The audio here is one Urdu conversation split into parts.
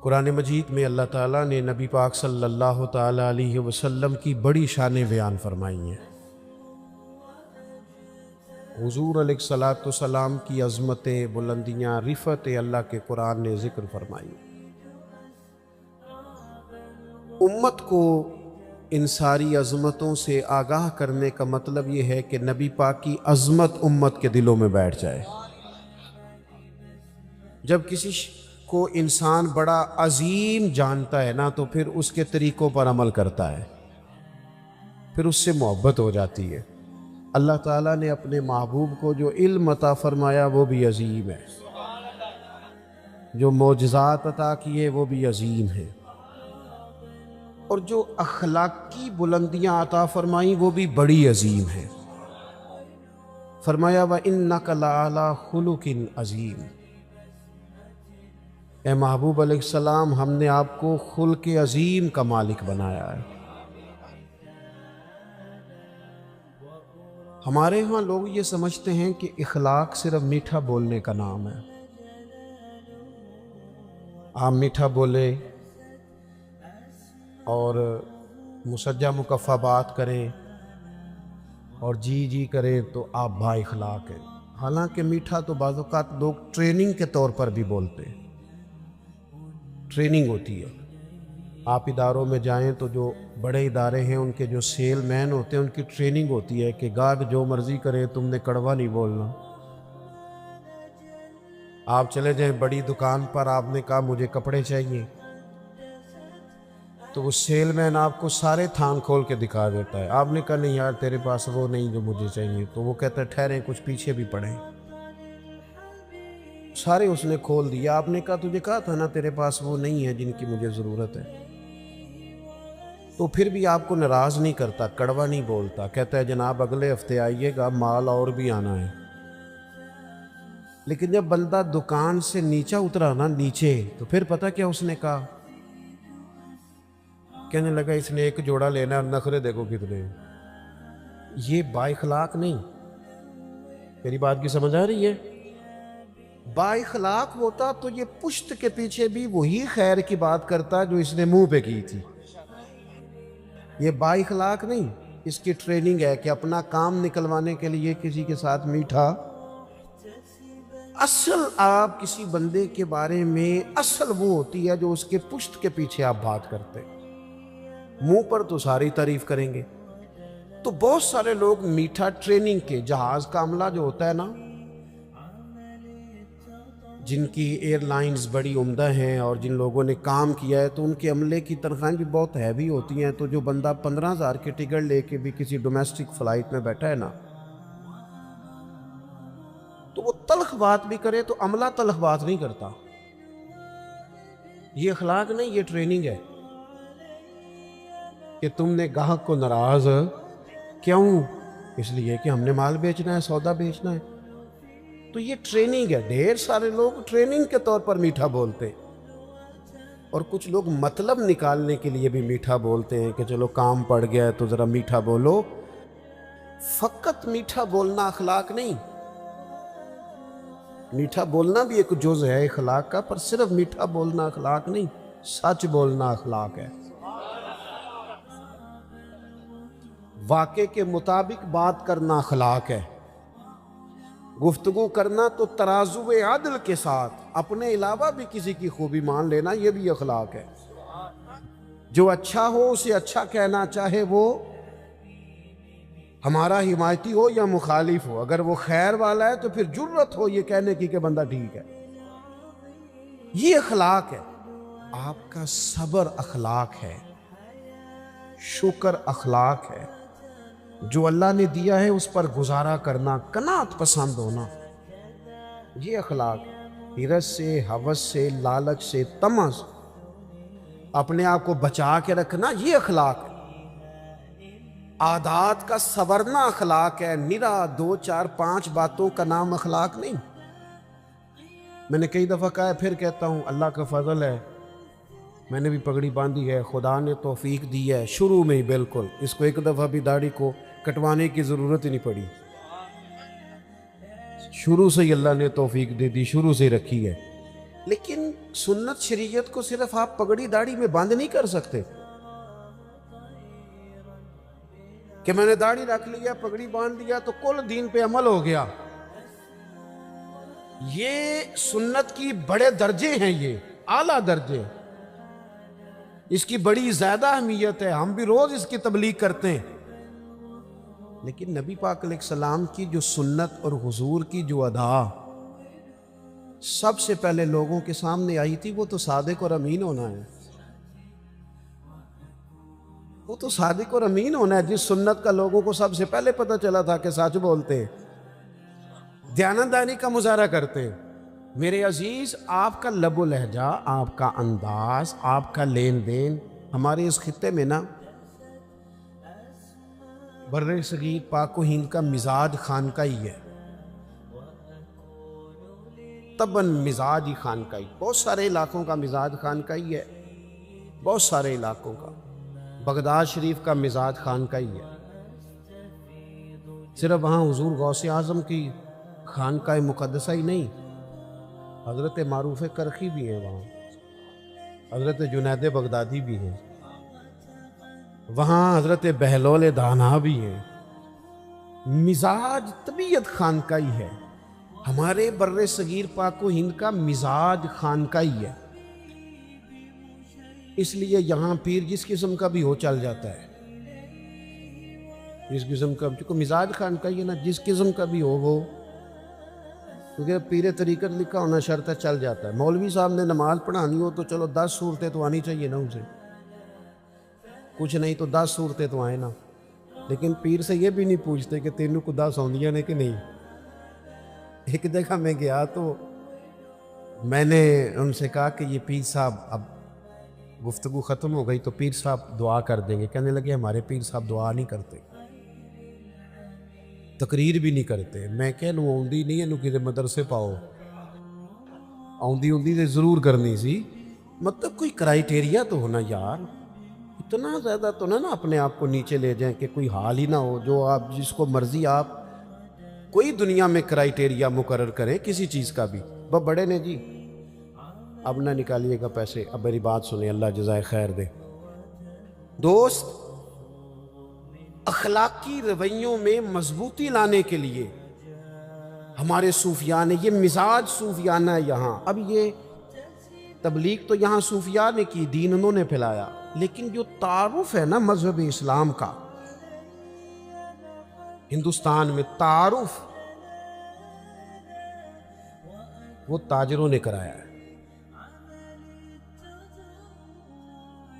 قرآن مجید میں اللہ تعالیٰ نے نبی پاک صلی اللہ تعالیٰ علیہ وسلم کی بڑی شانیں بیان فرمائی ہیں۔ حضور علیہ الصلوۃ والسلام کی عظمتیں، بلندیاں، رفعتیں اللہ کے قرآن نے ذکر فرمائی۔ امت کو ان ساری عظمتوں سے آگاہ کرنے کا مطلب یہ ہے کہ نبی پاک کی عظمت امت کے دلوں میں بیٹھ جائے۔ جب کسی کو انسان بڑا عظیم جانتا ہے نا، تو پھر اس کے طریقوں پر عمل کرتا ہے، پھر اس سے محبت ہو جاتی ہے۔ اللہ تعالیٰ نے اپنے محبوب کو جو علم عطا فرمایا وہ بھی عظیم ہے، جو معجزات عطا کیے وہ بھی عظیم ہیں، اور جو اخلاقی بلندیاں عطا فرمائیں وہ بھی بڑی عظیم ہیں۔ فرمایا وَإِنَّكَ لَعَلَىٰ خُلُقٍ عَظِيمٍ، اے محبوب علیہ السلام، ہم نے آپ کو خلق عظیم کا مالک بنایا ہے۔ ہمارے ہاں لوگ یہ سمجھتے ہیں کہ اخلاق صرف میٹھا بولنے کا نام ہے۔ آپ میٹھا بولیں اور مسجع مکفہ بات کریں اور جی جی کریں تو آپ با اخلاق ہیں۔ حالانکہ میٹھا تو بعض اوقات لوگ ٹریننگ کے طور پر بھی بولتے ہیں، ٹریننگ ہوتی ہے۔ آپ اداروں میں جائیں تو جو بڑے ادارے ہیں ان کے جو سیل مین ہوتے ہیں ان کی ٹریننگ ہوتی ہے کہ گاہک جو مرضی کرے تم نے کڑوا نہیں بولنا۔ آپ چلے جائیں بڑی دکان پر، آپ نے کہا مجھے کپڑے چاہیے، تو وہ سیل مین آپ کو سارے تھان کھول کے دکھا دیتا ہے۔ آپ نے کہا نہیں یار تیرے پاس وہ نہیں جو مجھے چاہیے، تو وہ کہتا ہے ٹھہریں کچھ پیچھے بھی پڑیں۔ سارے اس نے کھول دیا۔ آپ نے کہا تجھے کہا تھا نا تیرے پاس وہ نہیں ہے جن کی مجھے ضرورت ہے، تو پھر بھی آپ کو ناراض نہیں کرتا، کڑوا نہیں بولتا، کہتا ہے جناب اگلے ہفتے آئیے گا، مال اور بھی آنا ہے۔ لیکن جب بندہ دکان سے نیچے اترا نا، نیچے، تو پھر پتہ کیا اس نے کہا؟ کہنے لگا اس نے ایک جوڑا لینا ہے اور نخرے دیکھو کتنے۔ یہ با اخلاق نہیں۔ میری بات کی سمجھ آ رہی ہے؟ با اخلاق ہوتا تو یہ پشت کے پیچھے بھی وہی خیر کی بات کرتا جو اس نے منہ پہ کی تھی۔ یہ با اخلاق نہیں، اس کی ٹریننگ ہے کہ اپنا کام نکلوانے کے لیے کسی کے ساتھ میٹھا۔ اصل آپ کسی بندے کے بارے میں اصل وہ ہوتی ہے جو اس کے پشت کے پیچھے آپ بات کرتے، منہ پر تو ساری تعریف کریں گے۔ تو بہت سارے لوگ میٹھا ٹریننگ کے، جہاز کا عملہ جو ہوتا ہے نا، جن کی ایئر لائنز بڑی عمدہ ہیں اور جن لوگوں نے کام کیا ہے، تو ان کے عملے کی تنخواہیں بھی بہت ہیوی ہوتی ہیں۔ تو جو بندہ 15,000 کی ٹکٹ لے کے بھی کسی ڈومیسٹک فلائٹ میں بیٹھا ہے نا، تو وہ تلخ بات بھی کرے تو عملہ تلخ بات نہیں کرتا۔ یہ اخلاق نہیں، یہ ٹریننگ ہے کہ تم نے گاہک کو ناراض کیوں؟ اس لیے کہ ہم نے مال بیچنا ہے، سودا بیچنا ہے۔ تو یہ ٹریننگ ہے۔ ڈھیر سارے لوگ ٹریننگ کے طور پر میٹھا بولتے، اور کچھ لوگ مطلب نکالنے کے لیے بھی میٹھا بولتے ہیں کہ چلو کام پڑ گیا ہے تو ذرا میٹھا بولو۔ فقط میٹھا بولنا اخلاق نہیں، میٹھا بولنا بھی ایک جز ہے اخلاق کا، پر صرف میٹھا بولنا اخلاق نہیں، سچ بولنا اخلاق ہے۔ واقعے کے مطابق بات کرنا اخلاق ہے۔ گفتگو کرنا تو ترازو عدل کے ساتھ اپنے علاوہ بھی کسی کی خوبی مان لینا، یہ بھی اخلاق ہے۔ جو اچھا ہو اسے اچھا کہنا، چاہے وہ ہمارا حمایتی ہو یا مخالف ہو۔ اگر وہ خیر والا ہے تو پھر جرت ہو یہ کہنے کی کہ بندہ ٹھیک ہے۔ یہ اخلاق ہے۔ آپ کا صبر اخلاق ہے، شکر اخلاق ہے، جو اللہ نے دیا ہے اس پر گزارا کرنا، قناعت پسند ہونا، یہ اخلاق ہے۔ حرص سے، ہوس سے، لالچ سے، طمع سے اپنے آپ کو بچا کے رکھنا، یہ اخلاق ہے۔ عادات کا سورنا اخلاق ہے، نرا 2 4 5 باتوں کا نام اخلاق نہیں۔ میں نے کئی دفعہ کہا ہے، پھر کہتا ہوں، اللہ کا فضل ہے، میں نے بھی پگڑی باندھی ہے، خدا نے توفیق دی ہے شروع میں ہی، بالکل اس کو ایک دفعہ بھی داڑھی کو کٹوانے کی ضرورت ہی نہیں پڑی، شروع سے ہی اللہ نے توفیق دے دی، شروع سے ہی رکھی ہے۔ لیکن سنت شریعت کو صرف آپ پگڑی داڑھی میں باندھ نہیں کر سکتے کہ میں نے داڑھی رکھ لیا، پگڑی باندھ لیا تو کل دین پہ عمل ہو گیا۔ یہ سنت کی بڑے درجے ہیں، یہ اعلیٰ درجے، اس کی بڑی زیادہ اہمیت ہے، ہم بھی روز اس کی تبلیغ کرتے ہیں۔ لیکن نبی پاک علیہ السلام کی جو سنت اور حضور کی جو ادا سب سے پہلے لوگوں کے سامنے آئی تھی، وہ تو صادق اور امین ہونا ہے۔ وہ تو صادق اور امین ہونا ہے، جس سنت کا لوگوں کو سب سے پہلے پتہ چلا تھا کہ سچ بولتے ہیں، دیانتداری کا مظاہرہ کرتے ہیں۔ میرے عزیز، آپ کا لب و لہجہ، آپ کا انداز، آپ کا لین دین ہمارے اس خطے میں نا، بر صغیر پاک و ہند کا مزاج خانقاہی ہے، طبعاً مزاج ہی خانقاہی۔ بہت سارے علاقوں کا مزاج خانقاہی ہے، بہت سارے علاقوں کا۔ بغداد شریف کا مزاج خانقاہی ہے، صرف وہاں حضور غوث اعظم کی خانقاہ مقدسہ ہی نہیں، حضرت معروف کرخی بھی ہیں وہاں، حضرت جنید بغدادی بھی ہیں وہاں، حضرت بہلول دانا بھی ہیں۔ مزاج طبیعت خانقاہی ہے، ہمارے بر صغیر پاک و ہند کا مزاج خانقاہی ہے، اس لیے یہاں پیر جس قسم کا بھی ہو چل جاتا ہے، جس قسم کا، چونکہ مزاج خانقاہی ہے نا، جس قسم کا بھی ہو وہ، کیونکہ پیر طریقت لکھا ہونا شرط ہے، چل جاتا ہے۔ مولوی صاحب نے نماز پڑھانی ہو تو چلو 10 صورتیں تو آنی چاہیے نا اسے، کچھ نہیں تو 10 صورتیں تو آئیں نا، لیکن پیر سے یہ بھی نہیں پوچھتے کہ تینوں کو 10 آندیاں نے کہ نہیں۔ ایک جگہ میں گیا تو میں نے ان سے کہا کہ یہ پیر صاحب، اب گفتگو ختم ہو گئی تو پیر صاحب دعا کر دیں گے، کہنے لگے ہمارے پیر صاحب دعا نہیں کرتے، تقریر بھی نہیں کرتے۔ میں کہہ لوں آؤندی نہیں ہے کسی مدرسے پاؤ، آؤندی سے ضرور کرنی سی، مطلب کوئی کرائیٹیریا تو ہونا یار، اتنا زیادہ تو نہ اپنے آپ کو نیچے لے جائیں کہ کوئی حال ہی نہ ہو، جو آپ جس کو مرضی آپ کوئی دنیا میں کرائیٹیریا مقرر کریں کسی چیز کا بھی، بس بڑے نے جی اب نہ نکالیے گا پیسے، اب میری بات سنیں، اللہ جزائے خیر دے۔ دوست، اخلاقی رویوں میں مضبوطی لانے کے لیے ہمارے صوفیاء نے، یہ مزاج صوفیانہ ہے یہاں، اب یہ تبلیغ تو یہاں صوفیاء نے کی، دین انہوں نے پھیلایا، لیکن جو تعارف ہے نا مذہب اسلام کا، ہندوستان میں تعارف وہ تاجروں نے کرایا ہے۔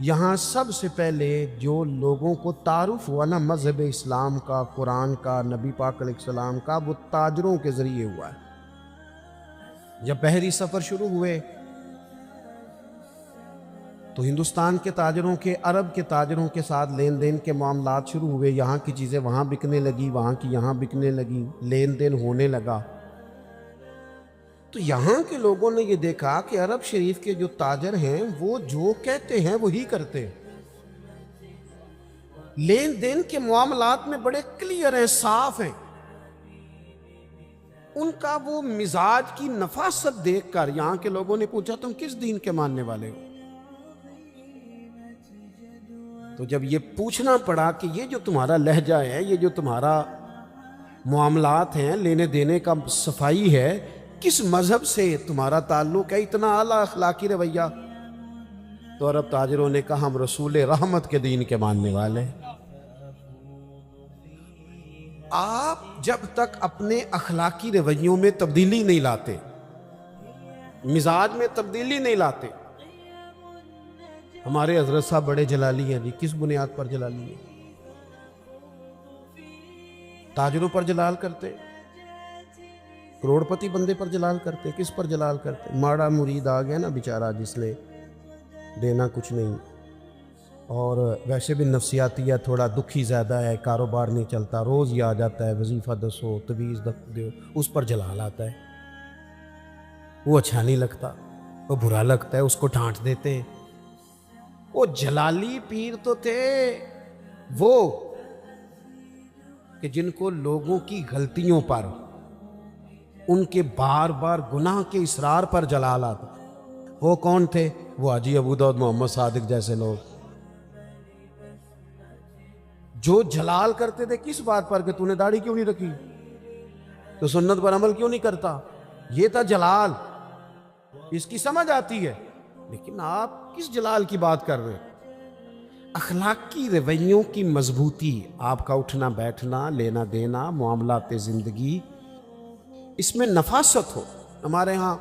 یہاں سب سے پہلے جو لوگوں کو تعارف ہوا نا مذہب اسلام کا، قرآن کا، نبی پاک علیہ السلام کا، وہ تاجروں کے ذریعے ہوا ہے۔ جب بحری سفر شروع ہوئے تو ہندوستان کے تاجروں کے، عرب کے تاجروں کے ساتھ لین دین کے معاملات شروع ہوئے، یہاں کی چیزیں وہاں بکنے لگی، وہاں کی یہاں بکنے لگی، لین دین ہونے لگا۔ تو یہاں کے لوگوں نے یہ دیکھا کہ عرب شریف کے جو تاجر ہیں وہ جو کہتے ہیں وہی کرتے ہیں، لین دین کے معاملات میں بڑے کلیئر ہیں، صاف ہیں۔ ان کا وہ مزاج کی نفاست دیکھ کر یہاں کے لوگوں نے پوچھا تم کس دین کے ماننے والے ہو؟ تو جب یہ پوچھنا پڑا کہ یہ جو تمہارا لہجہ ہے، یہ جو تمہارا معاملات ہیں، لینے دینے کا صفائی ہے، کس مذہب سے تمہارا تعلق ہے، اتنا اعلیٰ اخلاقی رویہ، تو عرب تاجروں نے کہا ہم رسول رحمت کے دین کے ماننے والے ہیں۔ آپ جب تک اپنے اخلاقی رویوں میں تبدیلی نہیں لاتے، مزاج میں تبدیلی نہیں لاتے، ہمارے حضرت صاحب بڑے جلالی ہیں جی، کس بنیاد پر جلالی ہیں؟ تاجروں پر جلال کرتے، کروڑ پتی بندے پر جلال کرتے، کس پر جلال کرتے؟ ماڑا مرید آ گیا نا بیچارہ، جس نے دینا کچھ نہیں، اور ویسے بھی نفسیاتی ہے، تھوڑا دکھی زیادہ ہے، کاروبار نہیں چلتا، روز یہ آ جاتا ہے وظیفہ دسو، تویز دو، اس پر جلال آتا ہے، وہ اچھا نہیں لگتا، وہ برا لگتا ہے، اس کو ڈانٹ دیتے ہیں۔ وہ جلالی پیر تو تھے وہ کہ جن کو لوگوں کی غلطیوں پر، ان کے بار بار گناہ کے اصرار پر جلال آتا، وہ کون تھے؟ وہ حاجی ابو داؤد محمد صادق جیسے لوگ جو جلال کرتے تھے کس بات پر کہ تو نے داڑھی کیوں نہیں رکھی، تو سنت پر عمل کیوں نہیں کرتا، یہ تھا جلال، اس کی سمجھ آتی ہے۔ لیکن آپ کس جلال کی بات کر رہے ہیں؟ اخلاقی رویوں کی مضبوطی، آپ کا اٹھنا بیٹھنا، لینا دینا، معاملات زندگی، اس میں نفاست ہو۔ ہمارے ہاں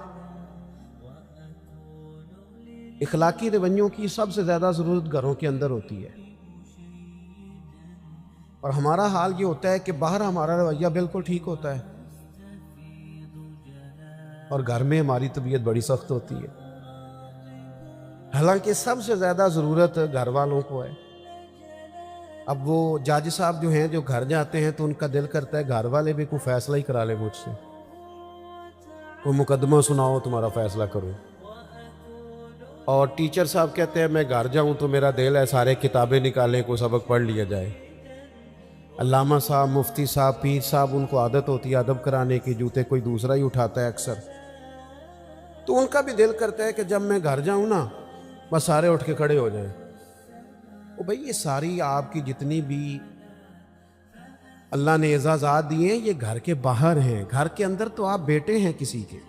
اخلاقی رویوں کی سب سے زیادہ ضرورت گھروں کے اندر ہوتی ہے، اور ہمارا حال یہ ہوتا ہے کہ باہر ہمارا رویہ بالکل ٹھیک ہوتا ہے اور گھر میں ہماری طبیعت بڑی سخت ہوتی ہے۔ حالانکہ سب سے زیادہ ضرورت گھر والوں کو ہے۔ اب وہ جاج صاحب جو ہیں جو گھر جاتے ہیں تو ان کا دل کرتا ہے گھر والے بھی کوئی فیصلہ ہی کرا لے مجھ سے، کوئی مقدمہ سناؤ تمہارا فیصلہ کرو۔ اور ٹیچر صاحب کہتے ہیں میں گھر جاؤں تو میرا دل ہے سارے کتابیں نکالیں، کوئی سبق پڑھ لیا جائے۔ علامہ صاحب، مفتی صاحب، پیر صاحب، ان کو عادت ہوتی ہے ادب کرانے کی، جوتے کوئی دوسرا ہی اٹھاتا ہے اکثر، تو ان کا بھی دل کرتا ہے کہ جب میں گھر جاؤں نا بس سارے اٹھ کے کھڑے ہو جائیں۔ او بھائی، یہ ساری آپ کی جتنی بھی اللہ نے اعزازات دیے ہیں یہ گھر کے باہر ہیں، گھر کے اندر تو آپ بیٹے ہیں کسی کے،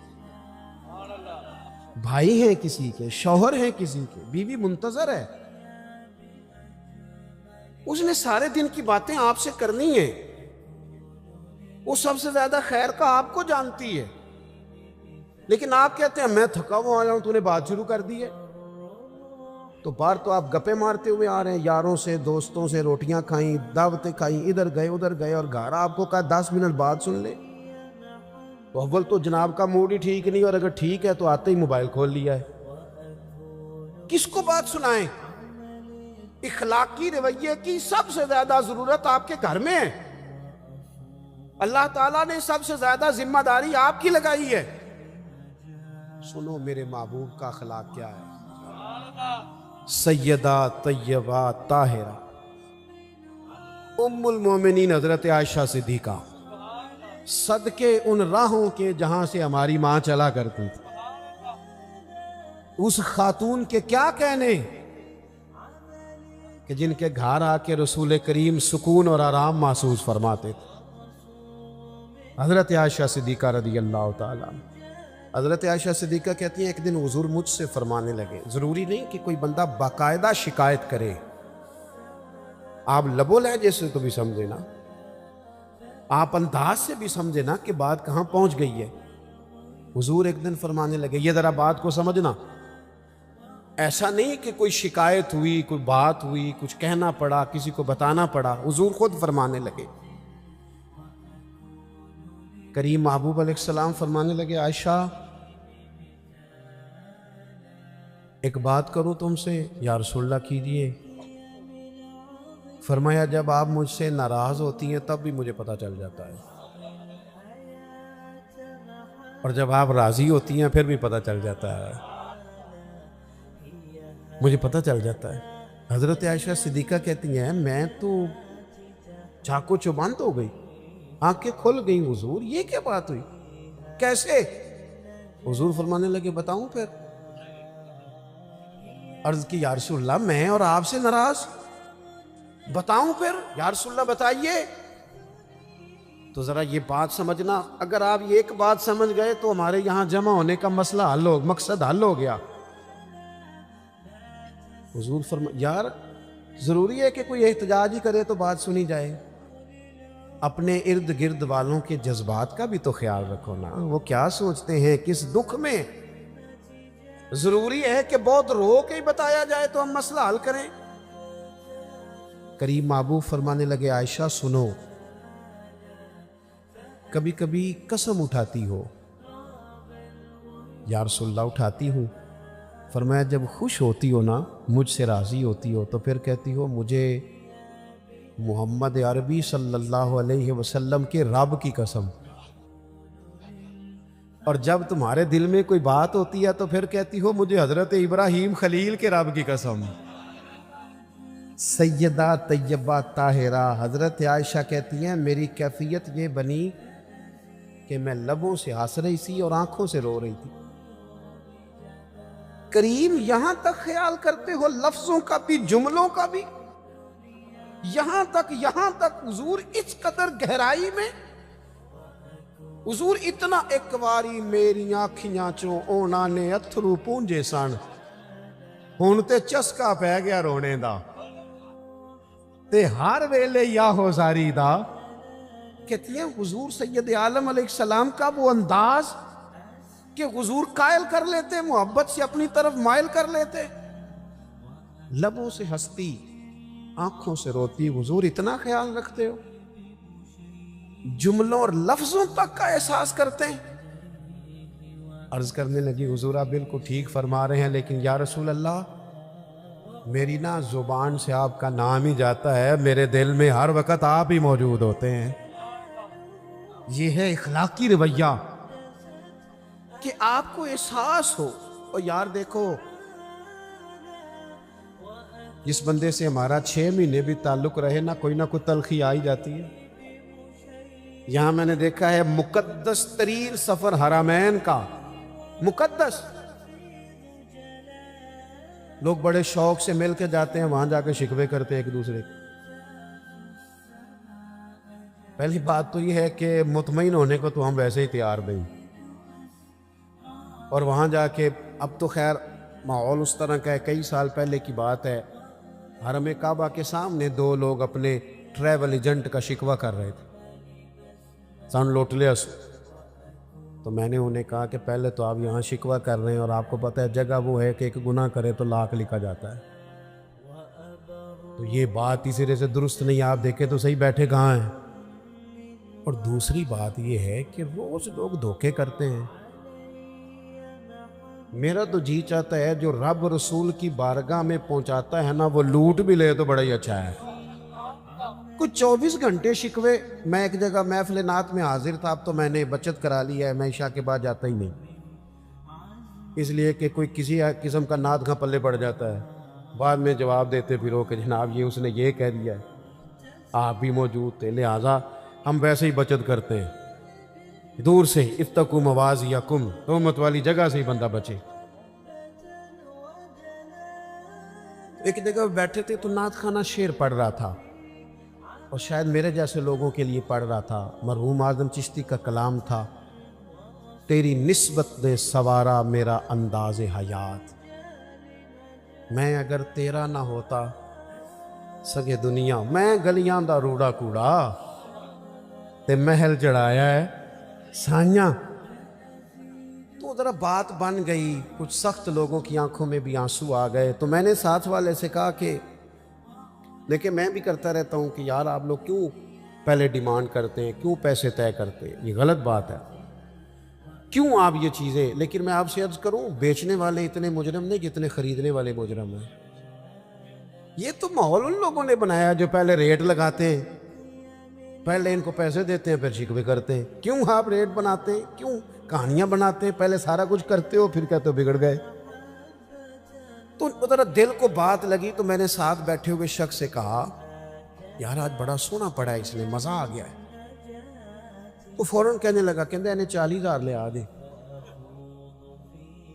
بھائی ہیں کسی کے، شوہر ہیں کسی کے، بیوی منتظر ہے، اس نے سارے دن کی باتیں آپ سے کرنی ہیں، وہ سب سے زیادہ خیر کا آپ کو جانتی ہے، لیکن آپ کہتے ہیں میں تھکا ہوا آیا ہوں، تو نے بات شروع کر دی ہے۔ تو باہر تو آپ گپے مارتے ہوئے آ رہے ہیں، یاروں سے دوستوں سے روٹیاں کھائیں، دعوتیں کھائیں، ادھر گئے، اور گھر آپ کو کہا 10 منٹ بعد سن لے، تو اول تو جناب کا موڈ ہی ٹھیک نہیں، اور اگر ٹھیک ہے تو آتے ہی موبائل کھول لیا ہے۔ کس کو بات سنائیں؟ اخلاقی رویے کی سب سے زیادہ ضرورت آپ کے گھر میں ہے۔ اللہ تعالیٰ نے سب سے زیادہ ذمہ داری آپ کی لگائی ہے۔ سنو میرے محبوب کا اخلاق کیا ہے۔ سیدہ طیبہ طاہرہ ام المومنین حضرت عائشہ صدیقہ، صدقے ان راہوں کے جہاں سے ہماری ماں چلا کرتی تھی، اس خاتون کے کیا کہنے کہ جن کے گھر آ کے رسول کریم سکون اور آرام محسوس فرماتے تھے۔ حضرت عائشہ صدیقہ رضی اللہ تعالیٰ، حضرت عائشہ صدیقہ کہتی ہیں ایک دن حضور مجھ سے فرمانے لگے، ضروری نہیں کہ کوئی بندہ باقاعدہ شکایت کرے، آپ لبو لہجے سے تو بھی سمجھے نا، آپ انداز سے بھی سمجھے نا کہ بات کہاں پہنچ گئی ہے۔ حضور ایک دن فرمانے لگے، یہ ذرا بات کو سمجھنا، ایسا نہیں کہ کوئی شکایت ہوئی، کوئی بات ہوئی، کچھ کہنا پڑا، کسی کو بتانا پڑا، حضور خود فرمانے لگے۔ کریم محبوب علیہ السلام فرمانے لگے، عائشہ ایک بات کروں تم سے؟ یا رسول اللہ کیجئے۔ فرمایا جب آپ مجھ سے ناراض ہوتی ہیں تب بھی مجھے پتہ چل جاتا ہے، اور جب آپ راضی ہوتی ہیں پھر بھی پتہ چل جاتا ہے، مجھے پتہ چل جاتا ہے۔ حضرت عائشہ صدیقہ کہتی ہیں میں تو چاقو چوبند ہو گئی، آنکھیں کھل گئیں، حضور یہ کیا بات ہوئی، کیسے؟ حضور فرمانے لگے بتاؤں پھر؟ عرض کی یا رسول اللہ میں اور آپ سے ناراض، بتاؤں پھر؟ یا رسول اللہ بتائیے۔ تو ذرا یہ بات سمجھنا، اگر آپ یہ ایک بات سمجھ گئے تو ہمارے یہاں جمع ہونے کا مسئلہ حل ہو، مقصد حل ہو گیا۔ حضور یار ضروری ہے کہ کوئی احتجاج ہی کرے تو بات سنی جائے، اپنے ارد گرد والوں کے جذبات کا بھی تو خیال رکھو نا، وہ کیا سوچتے ہیں کس دکھ میں، ضروری ہے کہ بہت رو کے ہی بتایا جائے تو ہم مسئلہ حل کریں۔ کریم محبوب فرمانے لگے عائشہ سنو، کبھی کبھی قسم اٹھاتی ہو؟ یا رسول اللہ اٹھاتی ہوں۔ فرمایا جب خوش ہوتی ہو نا، مجھ سے راضی ہوتی ہو، تو پھر کہتی ہو مجھے محمد عربی صلی اللہ علیہ وسلم کے رب کی قسم، اور جب تمہارے دل میں کوئی بات ہوتی ہے تو پھر کہتی ہو مجھے حضرت ابراہیم خلیل کے رب کی قسم۔ سیدہ طیبہ طاہرہ حضرت عائشہ کہتی ہیں میری کیفیت یہ بنی کہ میں لبوں سے ہنس رہی تھی اور آنکھوں سے رو رہی تھی۔ کریم یہاں تک خیال کرتے ہو، لفظوں کا بھی جملوں کا بھی، یہاں تک حضور اس قدر گہرائی میں، حضور اتنا ایک واری میری آنکھیاں چوں اونا نے اتھرو پونجے سن، ہن تے چسکا پہ گیا رونے دا، تے ہر ویلے یا ہو ساری دا۔ کہتی ہیں حضور سید عالم علیہ السلام کا وہ انداز کہ حضور قائل کر لیتے، محبت سے اپنی طرف مائل کر لیتے، لبوں سے ہنستی آنکھوں سے روتی، حضور اتنا خیال رکھتے ہو، جملوں اور لفظوں تک کا احساس کرتے ہیں۔ عرض کرنے لگی حضور آپ بالکل ٹھیک فرما رہے ہیں، لیکن یا رسول اللہ میری نا زبان سے آپ کا نام ہی جاتا ہے، میرے دل میں ہر وقت آپ ہی موجود ہوتے ہیں۔ یہ ہے اخلاقی رویہ کہ آپ کو احساس ہو۔ اور یار دیکھو، جس بندے سے ہمارا 6 مہینے بھی تعلق رہے نا، کوئی نہ کوئی تلخی آ ہی جاتی ہے۔ یہاں میں نے دیکھا ہے مقدس ترین سفر حرمین کا، مقدس، لوگ بڑے شوق سے مل کے جاتے ہیں، وہاں جا کے شکوے کرتے ہیں ایک دوسرے کے۔ پہلی بات تو یہ ہے کہ مطمئن ہونے کو تو ہم ویسے ہی تیار نہیں، اور وہاں جا کے اب تو خیر ماحول اس طرح کا ہے، کئی سال پہلے کی بات ہے، حرم کعبہ کے سامنے 2 لوگ اپنے ٹریول ایجنٹ کا شکوہ کر رہے تھے، سن لوٹ لیا سو۔ تو میں نے انہیں کہا کہ پہلے تو آپ یہاں شکوہ کر رہے ہیں، اور آپ کو پتہ ہے جگہ وہ ہے کہ ایک گناہ کرے تو لاکھ لکھا جاتا ہے، تو یہ بات ہی سرے سے درست نہیں، آپ دیکھیں تو صحیح بیٹھے کہاں ہیں۔ اور دوسری بات یہ ہے کہ روز لوگ دھوکے کرتے ہیں۔ میرا تو جی چاہتا ہے جو رب رسول کی بارگاہ میں پہنچاتا ہے نا، وہ لوٹ بھی لے تو بڑا ہی اچھا ہے۔ کچھ 24 گھنٹے شکوے، میں ایک جگہ محفل نعت میں حاضر تھا، اب تو میں نے بچت کرا لی ہے، میں عشاء کے بعد جاتا ہی نہیں، اس لیے کہ کوئی کسی قسم کا نعت کا پلے پڑ جاتا ہے، بعد میں جواب دیتے پھرو کہ جناب یہ اس نے یہ کہہ دیا ہے، آپ بھی موجود تھے، لہٰذا ہم ویسے ہی بچت کرتے ہیں، دور سے ہی اتقوا مواضعکم، تہمت والی جگہ سے ہی بندہ بچے۔ ایک جگہ بیٹھے تھے تو نعت خانہ شعر پڑھ رہا تھا، اور شاید میرے جیسے لوگوں کے لیے پڑھ رہا تھا، مرحوم اعظم چشتی کا کلام تھا، تیری نسبت نے سوارا میرا انداز حیات، میں اگر تیرا نہ ہوتا سگے دنیا، میں گلیاں دا روڑا کوڑا تے محل چڑھایا ہے سائیاں۔ تو ذرا بات بن گئی، کچھ سخت لوگوں کی آنکھوں میں بھی آنسو آ گئے، تو میں نے ساتھ والے سے کہا کہ لیکن میں بھی کرتا رہتا ہوں کہ یار آپ لوگ کیوں پہلے ڈیمانڈ کرتے ہیں، کیوں پیسے طے کرتے ہیں، یہ غلط بات ہے، کیوں آپ یہ چیزیں، لیکن میں آپ سے عرض کروں بیچنے والے اتنے مجرم نہیں جتنے خریدنے والے مجرم ہیں۔ یہ تو ماحول ان لوگوں نے بنایا جو پہلے ریٹ لگاتے ہیں، پہلے ان کو پیسے دیتے ہیں پھر شکوے کرتے ہیں۔ کیوں آپ ریٹ بناتے ہیں، کیوں کہانیاں بناتے ہیں، پہلے سارا کچھ کرتے ہو پھر کہتے ہو بگڑ گئے۔ تو ذرا دل کو بات لگی، تو میں نے ساتھ بیٹھے ہوئے شخص سے کہا یار آج بڑا سونا پڑا ہے، اس نے مزہ آ گیا ہے۔ وہ فوراً کہنے لگا، کہندے انہیں 40,000 لے آ دے،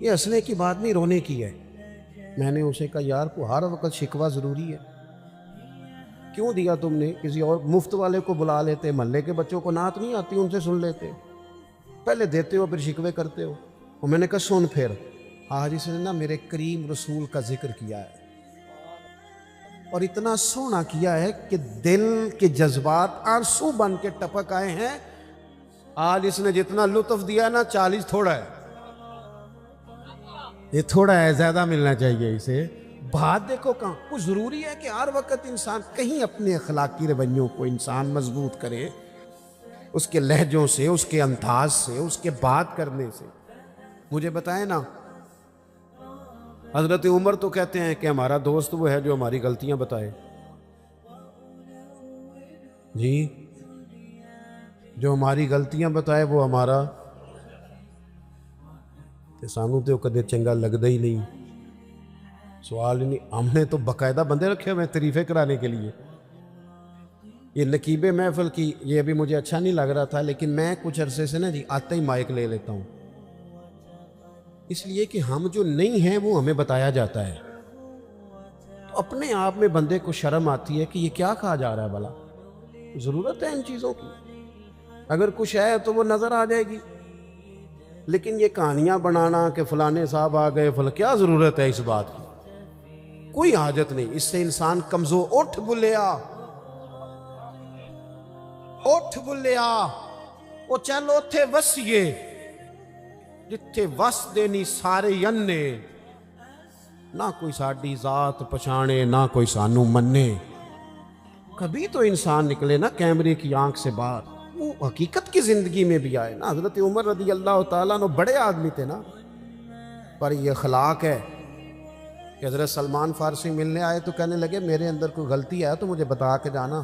یہ ہنسنے کی بات نہیں رونے کی ہے۔ میں نے اسے کہا یار کو ہر وقت شکوہ ضروری ہے، کیوں دیا تم نے، کسی اور مفت والے کو بلا لیتے، محلے کے بچوں کو نعت نہیں آتی ان سے سن لیتے، پہلے دیتے ہو پھر شکوے کرتے ہو۔ اور میں نے کہا سن پھر، آج اس نے نا میرے کریم رسول کا ذکر کیا ہے، اور اتنا سونا کیا ہے کہ دل کے جذبات آنسو بن کے ٹپک آئے ہیں۔ آج اس نے جتنا لطف دیا نا 40 تھوڑا ہے، یہ تھوڑا ہے، زیادہ ملنا چاہیے اسے۔ بات دیکھو کہاں، وہ ضروری ہے کہ ہر وقت انسان کہیں اپنے اخلاقی رویوں کو انسان مضبوط کرے، اس کے لہجوں سے، اس کے انداز سے، اس کے بات کرنے سے۔ مجھے بتائیں نا، حضرت عمر تو کہتے ہیں کہ ہمارا دوست وہ ہے جو ہماری غلطیاں بتائے، جی جو ہماری غلطیاں بتائے وہ ہمارا، تے سانوں تے کدے چنگا لگدا ہی نہیں۔ سوال ہی نہیں، ہم نے تو باقاعدہ بندے رکھے ہوئے تعریفیں کرانے کے لیے۔ یہ نقیب محفل کی یہ ابھی مجھے اچھا نہیں لگ رہا تھا، لیکن میں کچھ عرصے سے نا جی آتا ہی مائک لے لیتا ہوں، اس لیے کہ ہم جو نہیں ہیں وہ ہمیں بتایا جاتا ہے، تو اپنے آپ میں بندے کو شرم آتی ہے کہ یہ کیا کہا جا رہا ہے، بھلا ضرورت ہے ان چیزوں کی؟ اگر کچھ ہے تو وہ نظر آ جائے گی، لیکن یہ کہانیاں بنانا کہ فلانے صاحب آ گئے کیا ضرورت ہے اس بات کی؟ کوئی حاجت نہیں، اس سے انسان کمزور۔ اٹھ بلیا، اٹھ بلیا، وہ چل اوتھے وسیے جتھے وس دینی سارے ینے، نہ کوئی ساڈی ذات پچھانے نہ کوئی سانو منے۔ کبھی تو انسان نکلے نا کیمرے کی آنکھ سے باہر، وہ حقیقت کی زندگی میں بھی آئے نا۔ حضرت عمر رضی اللہ تعالیٰ عنہ بڑے آدمی تھے نا، پر یہ اخلاق ہے کہ حضرت سلمان فارسی ملنے آئے تو کہنے لگے میرے اندر کوئی غلطی ہے تو مجھے بتا کے جانا،